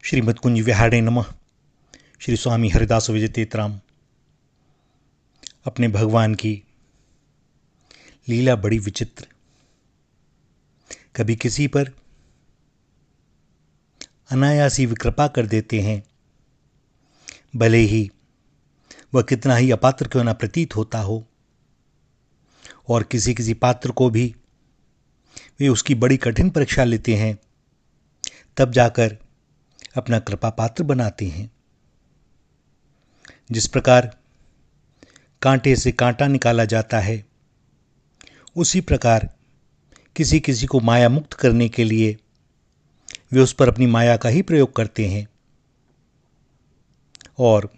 श्रीमद् कुंज विहारे नमः। श्री स्वामी हरिदास विजय तीर्थराम। अपने भगवान की लीला बड़ी विचित्र। कभी किसी पर अनायासी कृपा कर देते हैं, भले ही वह कितना ही अपात्र क्यों न प्रतीत होता हो, और किसी किसी पात्र को भी वे उसकी बड़ी कठिन परीक्षा लेते हैं, तब जाकर अपना कृपा पात्र बनाते हैं। जिस प्रकार कांटे से कांटा निकाला जाता है, उसी प्रकार किसी किसी को माया मुक्त करने के लिए वे उस पर अपनी माया का ही प्रयोग करते हैं। और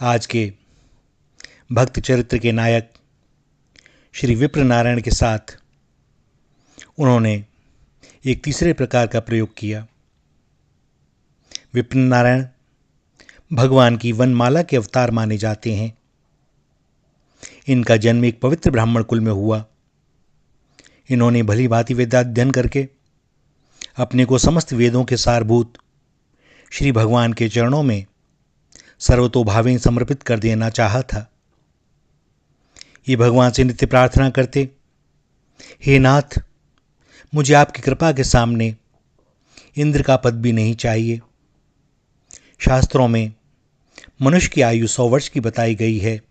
आज के भक्त चरित्र के नायक श्री विप्र नारायण के साथ उन्होंने एक तीसरे प्रकार का प्रयोग किया। विप्र नारायण भगवान की वनमाला के अवतार माने जाते हैं। इनका जन्म एक पवित्र ब्राह्मण कुल में हुआ। इन्होंने भली भांति वेदाध्ययन करके अपने को समस्त वेदों के सारभूत श्री भगवान के चरणों में सर्वतोभावेन समर्पित कर देना चाहा था। ये भगवान से नित्य प्रार्थना करते, हे नाथ, मुझे आपकी कृपा के सामने इंद्र का पद भी नहीं चाहिए। शास्त्रों में मनुष्य की आयु 100 वर्ष की बताई गई है।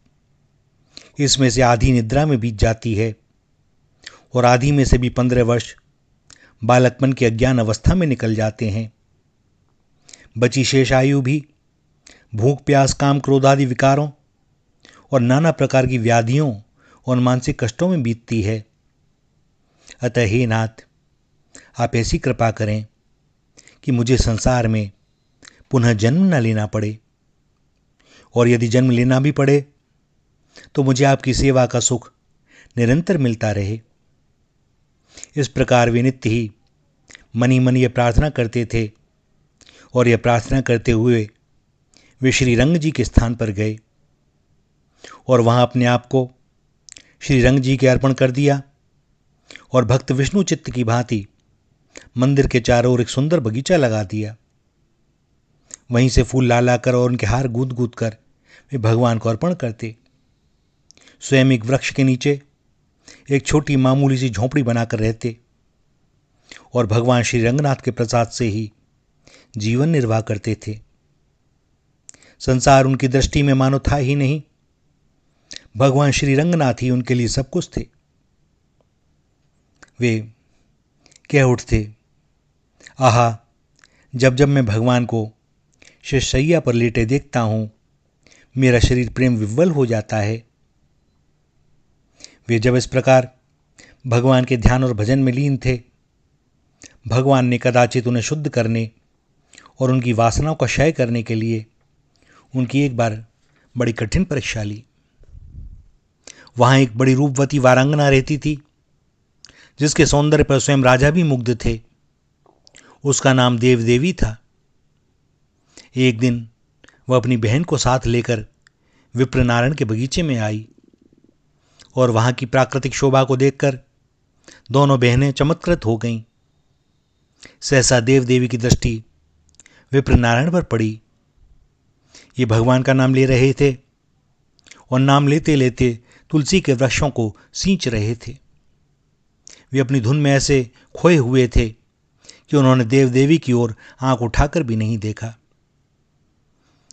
इसमें से आधी निद्रा में बीत जाती है और आधी में से भी 15 वर्ष बालकपन की अज्ञान अवस्था में निकल जाते हैं। बची शेष आयु भी भूख प्यास काम क्रोध आदि विकारों और नाना प्रकार की व्याधियों और मानसिक कष्टों में बीतती है। अतः हे नाथ, आप ऐसी कृपा करें कि मुझे संसार में पुनः जन्म न लेना पड़े, और यदि जन्म लेना भी पड़े तो मुझे आपकी सेवा का सुख निरंतर मिलता रहे। इस प्रकार वे नित्य ही मन ही मन ये प्रार्थना करते थे, और यह प्रार्थना करते हुए वे श्री रंग जी के स्थान पर गए और वहां अपने आप को श्री रंग जी के अर्पण कर दिया, और भक्त विष्णु चित्त की भांति मंदिर के चारों ओर एक सुंदर बगीचा लगा दिया। वहीं से फूल ला लाकर और उनके हार गूंथ गूंथ कर वे भगवान को अर्पण करते। स्वयं एक वृक्ष के नीचे एक छोटी मामूली सी झोंपड़ी बनाकर रहते और भगवान श्री रंगनाथ के प्रसाद से ही जीवन निर्वाह करते थे। संसार उनकी दृष्टि में मानो था ही नहीं। भगवान श्री रंगनाथ ही उनके लिए सब कुछ थे। वे कह उठते, आहा, जब जब मैं भगवान को शैय्या पर लेटे देखता हूं, मेरा शरीर प्रेम विह्वल हो जाता है। वे जब इस प्रकार भगवान के ध्यान और भजन में लीन थे, भगवान ने कदाचित उन्हें शुद्ध करने और उनकी वासनाओं का क्षय करने के लिए उनकी एक बार बड़ी कठिन परीक्षा ली। वहां एक बड़ी रूपवती वारांगना रहती थी, जिसके सौंदर्य पर स्वयं राजा भी मुग्ध थे। उसका नाम देवदेवी था। एक दिन वह अपनी बहन को साथ लेकर विप्र नारायण के बगीचे में आई, और वहां की प्राकृतिक शोभा को देखकर दोनों बहनें चमत्कृत हो गईं। सहसा देवदेवी की दृष्टि विप्र नारायण पर पड़ी। ये भगवान का नाम ले रहे थे और नाम लेते लेते तुलसी के वृक्षों को सींच रहे थे। वे अपनी धुन में ऐसे खोए हुए थे कि उन्होंने देवदेवी की ओर आंख उठाकर भी नहीं देखा।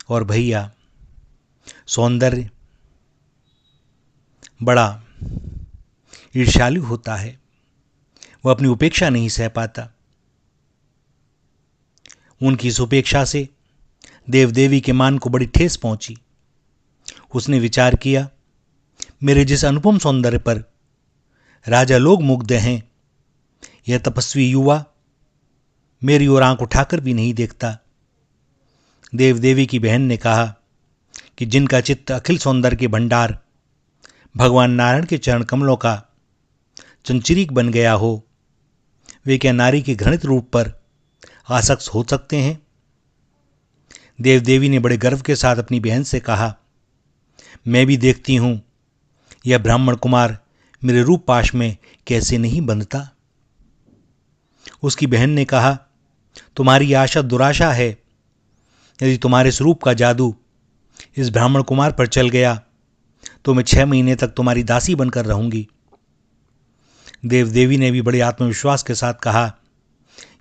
और भैया, सौंदर्य बड़ा ईर्ष्यालु होता है, वह अपनी उपेक्षा नहीं सह पाता। उनकी इस उपेक्षा से देवदेवी के मान को बड़ी ठेस पहुंची। उसने विचार किया, मेरे जिस अनुपम सौंदर्य पर राजा लोग मुग्ध हैं, यह तपस्वी युवा मेरी ओर आंख उठाकर भी नहीं देखता। देवदेवी की बहन ने कहा कि जिनका चित्त अखिल सौंदर्य के भंडार भगवान नारायण के चरण कमलों का चंचरीक बन गया हो, वे क्या नारी के घृणित रूप पर आसक्त हो सकते हैं? देवदेवी ने बड़े गर्व के साथ अपनी बहन से कहा, मैं भी देखती हूं यह ब्राह्मण कुमार मेरे रूप पाश में कैसे नहीं बंधता। उसकी बहन ने कहा तुम्हारी आशा दुराशा है। यदि तुम्हारे स्वरूप का जादू इस ब्राह्मण कुमार पर चल गया तो मैं 6 महीने तक तुम्हारी दासी बनकर रहूंगी। देव देवी ने भी बड़े आत्मविश्वास के साथ कहा,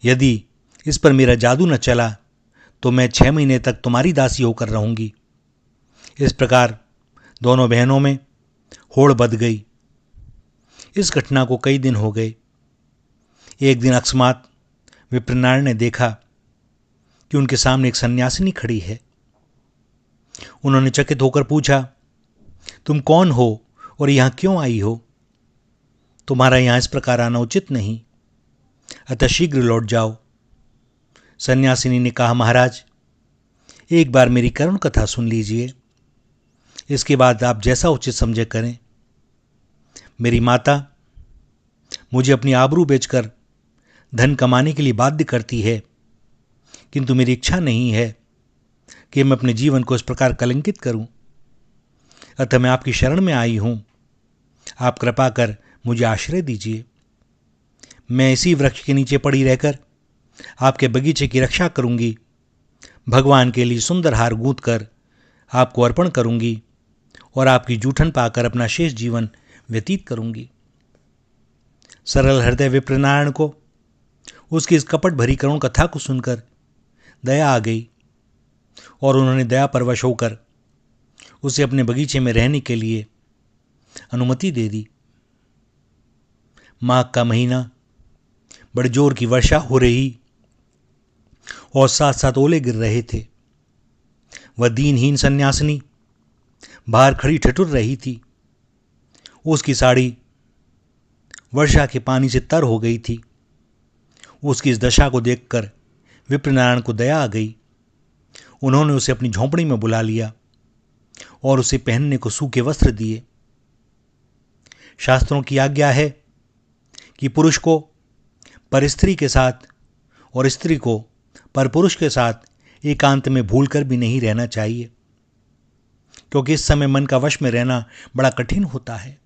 यदि इस पर मेरा जादू न चला तो मैं 6 महीने तक तुम्हारी दासी होकर रहूंगी। इस प्रकार दोनों बहनों में होड़ बध गई। इस घटना को कई दिन हो गए। एक दिन अकस्मात विप्रनारायण ने देखा कि उनके सामने एक सन्यासिनी खड़ी है। उन्होंने चकित होकर पूछा, तुम कौन हो और यहां क्यों आई हो? तुम्हारा यहां इस प्रकार आना उचित नहीं, अतः शीघ्र लौट जाओ। सन्यासिनी ने कहा, महाराज, एक बार मेरी करुण कथा सुन लीजिए, इसके बाद आप जैसा उचित समझे करें। मेरी माता मुझे अपनी आबरू बेचकर धन कमाने के लिए बाध्य करती है, किंतु मेरी इच्छा नहीं है कि मैं अपने जीवन को इस प्रकार कलंकित करूं। अतः मैं आपकी शरण में आई हूं। आप कृपा कर मुझे आश्रय दीजिए। मैं इसी वृक्ष के नीचे पड़ी रहकर आपके बगीचे की रक्षा करूंगी। भगवान के लिए सुंदर हार गूंथ कर आपको अर्पण करूंगी और आपकी जूठन पाकर अपना शेष जीवन व्यतीत करूंगी। सरल हृदय विप्रनारायण को उसकी इस कपट भरी करुण कथा को सुनकर दया आ गई और उन्होंने दया परवश होकर उसे अपने बगीचे में रहने के लिए अनुमति दे दी। माघ का महीना, बड़े जोर की वर्षा हो रही और साथ साथ ओले गिर रहे थे। वह दीनहीन सन्यासिनी बाहर खड़ी ठिठुर रही थी। उसकी साड़ी वर्षा के पानी से तर हो गई थी। उसकी इस दशा को देखकर विप्रनारायण को दया आ गई। उन्होंने उसे अपनी झोंपड़ी में बुला लिया और उसे पहनने को सूखे वस्त्र दिए। शास्त्रों की आज्ञा है कि पुरुष को परस्त्री के साथ और स्त्री को परपुरुष के साथ एकांत में भूलकर भी नहीं रहना चाहिए, क्योंकि इस समय मन का वश में रहना बड़ा कठिन होता है।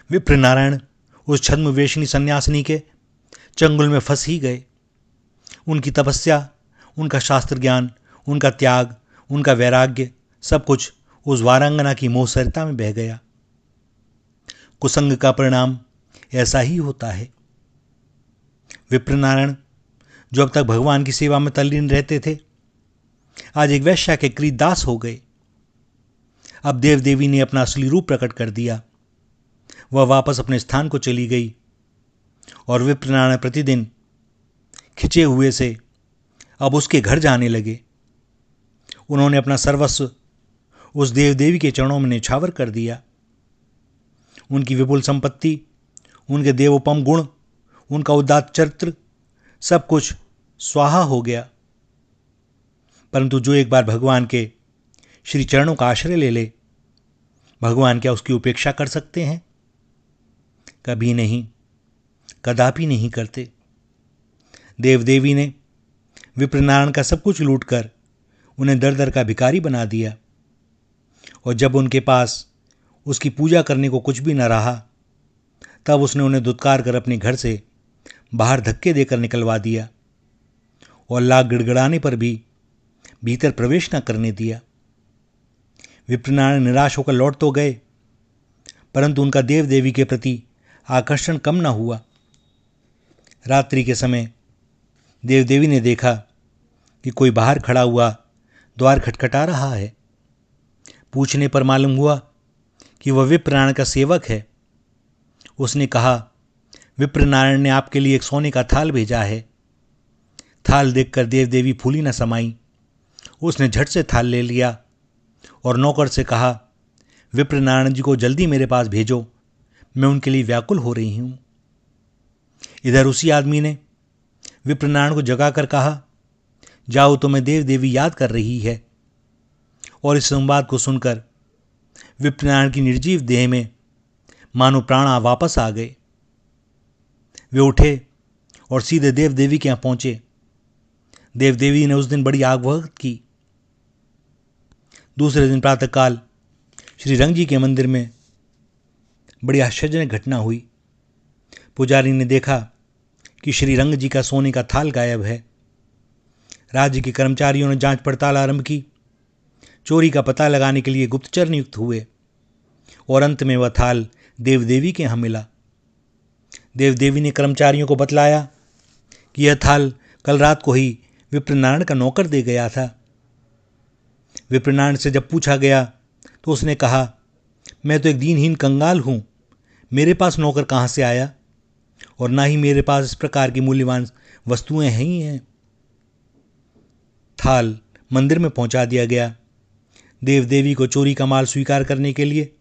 विप्रनारायण उस छद्मवेशिनी सन्यासिनी के चंगुल में फंस ही गए। उनकी तपस्या, उनका शास्त्र ज्ञान, उनका त्याग, उनका वैराग्य, सब कुछ उस वारांगना की मोहसरिता में बह गया। कुसंग का परिणाम ऐसा ही होता है। विप्रनारायण, जो अब तक भगवान की सेवा में तल्लीन रहते थे, आज एक वैश्या के क्रीत दास हो गए। अब देव देवी ने अपना असली रूप प्रकट कर दिया। वह वापस अपने स्थान को चली गई और विप्रनारायण प्रतिदिन खिंचे हुए से अब उसके घर जाने लगे। उन्होंने अपना सर्वस्व उस देव देवी के चरणों में न्यौछावर कर दिया। उनकी विपुल संपत्ति, उनके देवोपम गुण, उनका उदात्त चरित्र, सब कुछ स्वाहा हो गया। परंतु जो एक बार भगवान के श्री चरणों का आश्रय ले ले, भगवान क्या उसकी उपेक्षा कर सकते हैं? कभी नहीं, कदापि नहीं करते। देव देवी ने विप्रनारायण का सब कुछ लूटकर उन्हें दर दर का भिखारी बना दिया और जब उनके पास उसकी पूजा करने को कुछ भी न रहा, तब उसने उन्हें दुत्कार कर अपने घर से बाहर धक्के देकर निकलवा दिया और लाख गिड़गिड़ाने पर भी भीतर प्रवेश न करने दिया। विप्रनारायण निराश होकर लौट तो गए, परंतु उनका देव देवी के प्रति आकर्षण कम न हुआ। रात्रि के समय देव देवी ने देखा कि कोई बाहर खड़ा हुआ द्वार खटखटा रहा है। पूछने पर मालूम हुआ कि वह विप्रनारायण का सेवक है। उसने कहा, विप्रनारायण ने आपके लिए एक सोने का थाल भेजा है। थाल देखकर देव देवी फूली न समाई। उसने झट से थाल ले लिया और नौकर से कहा, विप्रनारायण जी को जल्दी मेरे पास भेजो, मैं उनके लिए व्याकुल हो रही हूं। इधर उसी आदमी ने विप्रनारायण को जगाकर कहा, जाओ, तुम्हें देव देवी याद कर रही है। और इस संवाद को सुनकर विप्रनारायण की निर्जीव देह में मानो प्राण वापस आ गए। वे उठे और सीधे देव देवी के यहां पहुंचे। देव देवी ने उस दिन बड़ी आगभगत की। दूसरे दिन प्रातःकाल श्री रंग जी के मंदिर में बड़ी आश्चर्यजनक घटना हुई। पुजारी ने देखा कि श्री रंग जी का सोने का थाल गायब है। राज्य के कर्मचारियों ने जांच पड़ताल आरंभ की, चोरी का पता लगाने के लिए गुप्तचर नियुक्त हुए और अंत में वह थाल देवदेवी के यहाँ मिला। देवदेवी ने कर्मचारियों को बतलाया कि यह थाल कल रात को ही विप्रनारायण का नौकर दे गया था। विप्रनारायण से जब पूछा गया तो उसने कहा, मैं तो एक दीनहीन कंगाल हूं, मेरे पास नौकर कहां से आया, और ना ही मेरे पास इस प्रकार की मूल्यवान वस्तुएं ही हैं। थाल मंदिर में पहुंचा दिया गया। देवदेवी को चोरी का माल स्वीकार करने के लिए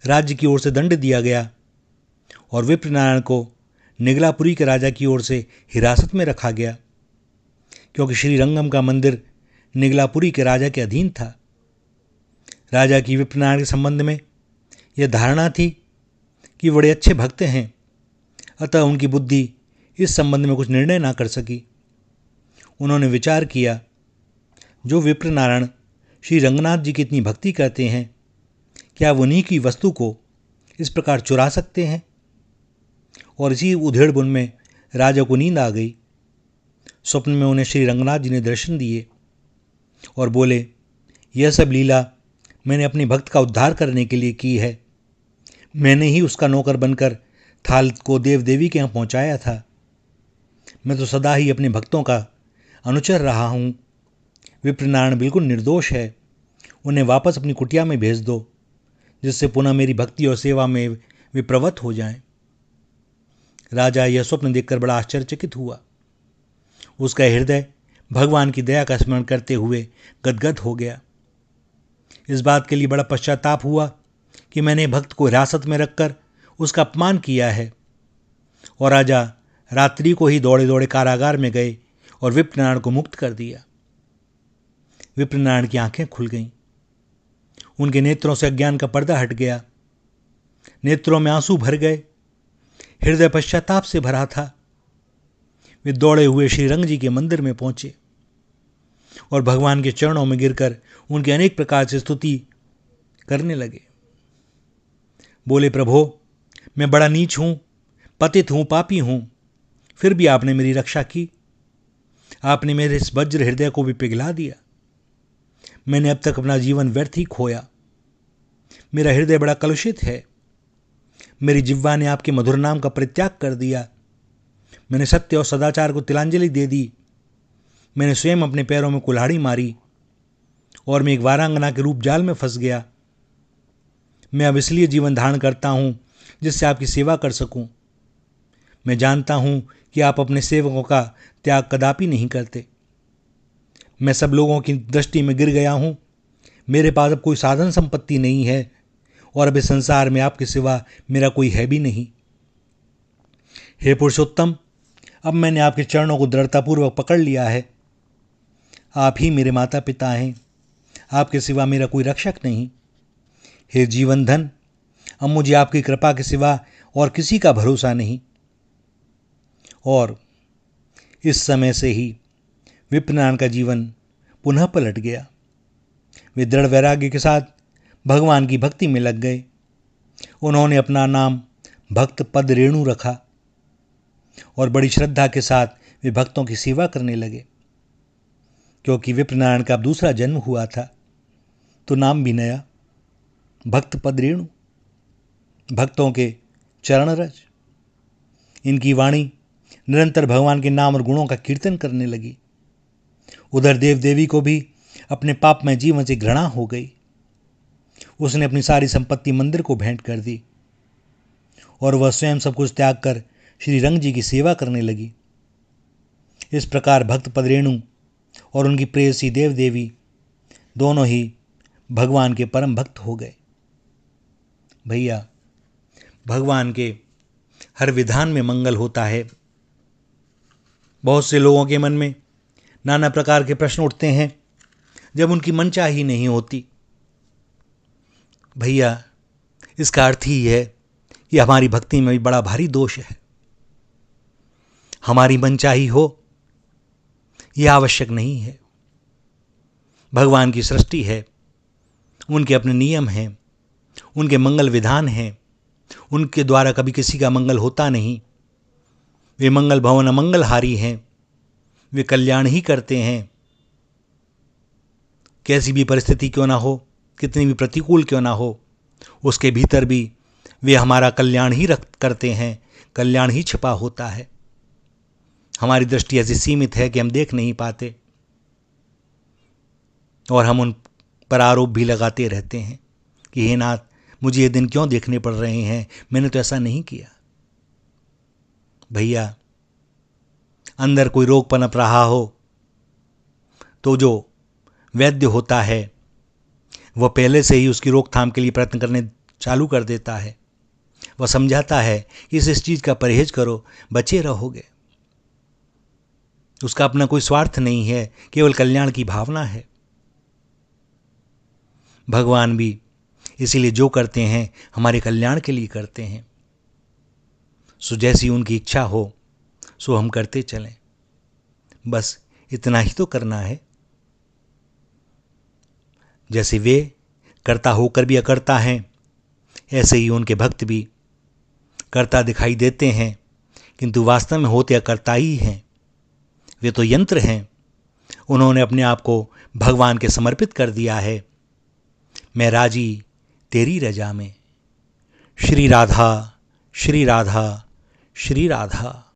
राज्य की ओर से दंड दिया गया और विप्रनारायण को निगलापुरी के राजा की ओर से हिरासत में रखा गया, क्योंकि श्रीरंगम का मंदिर निगलापुरी के राजा के अधीन था। राजा की विप्रनारायण के संबंध में यह धारणा थी कि बड़े अच्छे भक्त हैं, अतः उनकी बुद्धि इस संबंध में कुछ निर्णय ना कर सकी। उन्होंने विचार किया, जो विप्रनारायण श्री रंगनाथ जी की इतनी भक्ति करते हैं, क्या वो उन्हीं की वस्तु को इस प्रकार चुरा सकते हैं? और इसी उधेड़ बुन में राजा को नींद आ गई। स्वप्न में उन्हें श्री रंगनाथ जी ने दर्शन दिए और बोले, यह सब लीला मैंने अपने भक्त का उद्धार करने के लिए की है। मैंने ही उसका नौकर बनकर थाल को देवदेवी के यहाँ पहुँचाया था। मैं तो सदा ही अपने भक्तों का अनुचर रहा हूँ। विप्रनारायण बिल्कुल निर्दोष है, उन्हें वापस अपनी कुटिया में भेज दो, जिससे पुनः मेरी भक्ति और सेवा में वे प्रवृत्त हो जाएं। राजा यह स्वप्न देखकर बड़ा आश्चर्यचकित हुआ। उसका हृदय भगवान की दया का स्मरण करते हुए गदगद हो गया। इस बात के लिए बड़ा पश्चाताप हुआ कि मैंने भक्त को हिरासत में रखकर उसका अपमान किया है। और राजा रात्रि को ही दौड़े दौड़े कारागार में गए और विप्रनारायण को मुक्त कर दिया। विप्रनारायण की आंखें खुल गईं। उनके नेत्रों से अज्ञान का पर्दा हट गया। नेत्रों में आंसू भर गए। हृदय पश्चाताप से भरा था। वे दौड़े हुए श्रीरंग जी के मंदिर में पहुंचे और भगवान के चरणों में गिरकर उनकी अनेक प्रकार से स्तुति करने लगे। बोले, प्रभो, मैं बड़ा नीच हूं, पतित हूं, पापी हूं, फिर भी आपने मेरी रक्षा की। आपने मेरे इस वज्र हृदय को भी पिघला दिया। मैंने अब तक अपना जीवन व्यर्थ ही खोया। मेरा हृदय बड़ा कलुषित है। मेरी जिह्वा ने आपके मधुर नाम का परित्याग कर दिया। मैंने सत्य और सदाचार को तिलांजलि दे दी। मैंने स्वयं अपने पैरों में कुल्हाड़ी मारी और मैं एक वारांगना के रूप जाल में फंस गया। मैं अब इसलिए जीवन धारण करता हूं जिससे आपकी सेवा कर सकूं। मैं जानता हूं कि आप अपने सेवकों का त्याग कदापि नहीं करते। मैं सब लोगों की दृष्टि में गिर गया हूं। मेरे पास अब कोई साधन संपत्ति नहीं है और अब इस संसार में आपके सिवा मेरा कोई है भी नहीं। हे पुरुषोत्तम, अब मैंने आपके चरणों को दृढ़तापूर्वक पकड़ लिया है। आप ही मेरे माता पिता हैं। आपके सिवा मेरा कोई रक्षक नहीं। हे जीवन धन, अब मुझे आपकी कृपा के सिवा और किसी का भरोसा नहीं। और इस समय से ही विप्रनारायण का जीवन पुनः पलट गया। वे दृढ़ वैराग्य के साथ भगवान की भक्ति में लग गए। उन्होंने अपना नाम भक्त पद रेणु रखा और बड़ी श्रद्धा के साथ वे भक्तों की सेवा करने लगे। क्योंकि विप्रनारायण का अब दूसरा जन्म हुआ था तो नाम भी नया, भक्त पद रेणु, भक्तों के चरण रज। इनकी वाणी निरंतर भगवान के नाम और गुणों का कीर्तन करने लगी। उधर देवदेवी को भी अपने पापमय जीवन से घृणा हो गई। उसने अपनी सारी संपत्ति मंदिर को भेंट कर दी और वह स्वयं सब कुछ त्याग कर श्री रंग जी की सेवा करने लगी। इस प्रकार भक्त पद रेणु और उनकी प्रेयसी देवदेवी दोनों ही भगवान के परम भक्त हो गए। भैया, भगवान के हर विधान में मंगल होता है। बहुत से लोगों के मन में नाना प्रकार के प्रश्न उठते हैं जब उनकी मनचाही नहीं होती। भैया, इसका अर्थ ही है कि हमारी भक्ति में भी बड़ा भारी दोष है। हमारी मनचाही हो यह आवश्यक नहीं है। भगवान की सृष्टि है, उनके अपने नियम हैं, उनके मंगल विधान हैं। उनके द्वारा कभी किसी का मंगल होता नहीं। वे मंगल भवन अमंगलहारी हैं। वे कल्याण ही करते हैं। कैसी भी परिस्थिति क्यों ना हो, कितनी भी प्रतिकूल क्यों ना हो, उसके भीतर भी वे हमारा कल्याण ही करते हैं। कल्याण ही छिपा होता है। हमारी दृष्टि ऐसी सीमित है कि हम देख नहीं पाते और हम उन पर आरोप भी लगाते रहते हैं कि हे नाथ, मुझे ये दिन क्यों देखने पड़ रहे हैं, मैंने तो ऐसा नहीं किया। भैया, अंदर कोई रोग पनप रहा हो तो जो वैद्य होता है वह पहले से ही उसकी रोकथाम के लिए प्रयत्न करने चालू कर देता है। वह समझाता है कि इस चीज़ का परहेज करो, बचे रहोगे। उसका अपना कोई स्वार्थ नहीं है, केवल कल्याण की भावना है। भगवान भी इसीलिए जो करते हैं हमारे कल्याण के लिए करते हैं। सो जैसी उनकी इच्छा हो सो हम करते चलें। बस इतना ही तो करना है। जैसे वे कर्ता होकर भी अकर्ता हैं, ऐसे ही उनके भक्त भी कर्ता दिखाई देते हैं, किंतु वास्तव में होते अकर्ता ही हैं। वे तो यंत्र हैं। उन्होंने अपने आप को भगवान के समर्पित कर दिया है। मैं राजी तेरी रजा में। श्री राधा, श्री राधा, श्री राधा।